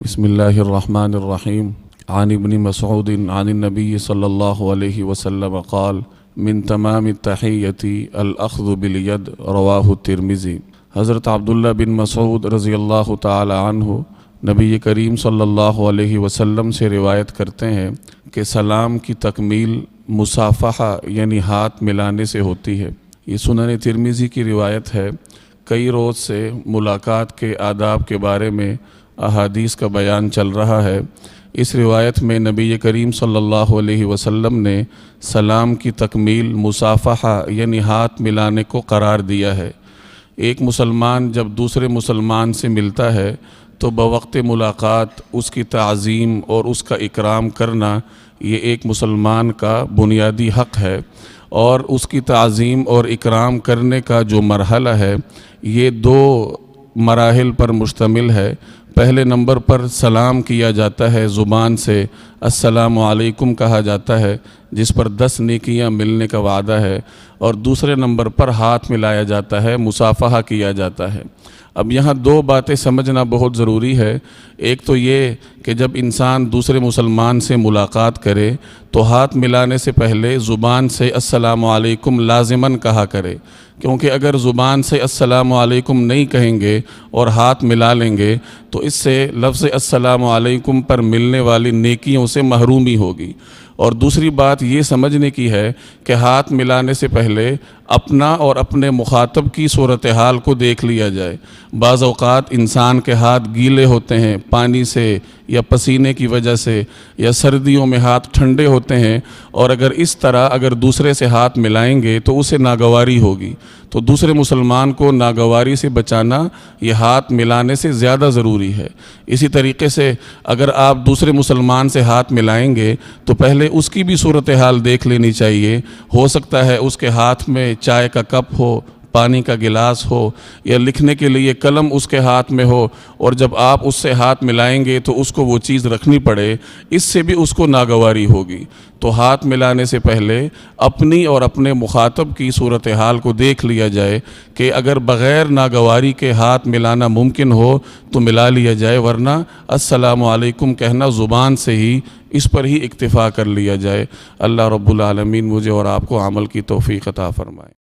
بسم اللہ الرحمن الرحیم عن ابن مسعود عن النبی صلی اللہ علیہ وسلم قال من تمام التحیتی الاخذ بالید رواہ الترمذی۔ حضرت عبداللہ بن مسعود رضی اللہ تعالی عنہ نبی کریم صلی اللہ علیہ وسلم سے روایت کرتے ہیں کہ سلام کی تکمیل مصافحہ یعنی ہاتھ ملانے سے ہوتی ہے۔ یہ سنن ترمذی کی روایت ہے۔ کئی روز سے ملاقات کے آداب کے بارے میں احادیث کا بیان چل رہا ہے۔ اس روایت میں نبی کریم صلی اللہ علیہ وسلم نے سلام کی تکمیل مصافحہ یعنی ہاتھ ملانے کو قرار دیا ہے۔ ایک مسلمان جب دوسرے مسلمان سے ملتا ہے تو بوقت ملاقات اس کی تعظیم اور اس کا اکرام کرنا یہ ایک مسلمان کا بنیادی حق ہے، اور اس کی تعظیم اور اکرام کرنے کا جو مرحلہ ہے یہ دو مراحل پر مشتمل ہے۔ پہلے نمبر پر سلام کیا جاتا ہے، زبان سے السلام علیکم کہا جاتا ہے جس پر 10 نیکیاں ملنے کا وعدہ ہے، اور دوسرے نمبر پر ہاتھ ملایا جاتا ہے، مصافحہ کیا جاتا ہے۔ اب یہاں دو باتیں سمجھنا بہت ضروری ہے۔ ایک تو یہ کہ جب انسان دوسرے مسلمان سے ملاقات کرے تو ہاتھ ملانے سے پہلے زبان سے السلام علیکم لازماً کہا کرے، کیونکہ اگر زبان سے السلام علیکم نہیں کہیں گے اور ہاتھ ملا لیں گے تو اس سے لفظ السلام علیکم پر ملنے والی نیکیوں سے محرومی ہوگی۔ اور دوسری بات یہ سمجھنے کی ہے کہ ہاتھ ملانے سے پہلے اپنا اور اپنے مخاطب کی صورتحال کو دیکھ لیا جائے۔ بعض اوقات انسان کے ہاتھ گیلے ہوتے ہیں پانی سے یا پسینے کی وجہ سے، یا سردیوں میں ہاتھ ٹھنڈے ہوتے ہیں، اور اس طرح اگر دوسرے سے ہاتھ ملائیں گے تو اسے ناگواری ہوگی۔ تو دوسرے مسلمان کو ناگواری سے بچانا یہ ہاتھ ملانے سے زیادہ ضروری ہے۔ اسی طریقے سے اگر آپ دوسرے مسلمان سے ہاتھ ملائیں گے تو پہلے اس کی بھی صورتحال دیکھ لینی چاہیے۔ ہو سکتا ہے اس کے ہاتھ میں چائے کا کپ ہو، پانی کا گلاس ہو، یا لکھنے کے لیے قلم اس کے ہاتھ میں ہو، اور جب آپ اس سے ہاتھ ملائیں گے تو اس کو وہ چیز رکھنی پڑے، اس سے بھی اس کو ناگواری ہوگی۔ تو ہاتھ ملانے سے پہلے اپنی اور اپنے مخاطب کی صورتحال کو دیکھ لیا جائے کہ اگر بغیر ناگواری کے ہاتھ ملانا ممکن ہو تو ملا لیا جائے، ورنہ السلام علیکم کہنا زبان سے ہی اس پر ہی اکتفا کر لیا جائے۔ اللہ رب العالمین مجھے اور آپ کو عمل کی توفیق عطا فرمائے۔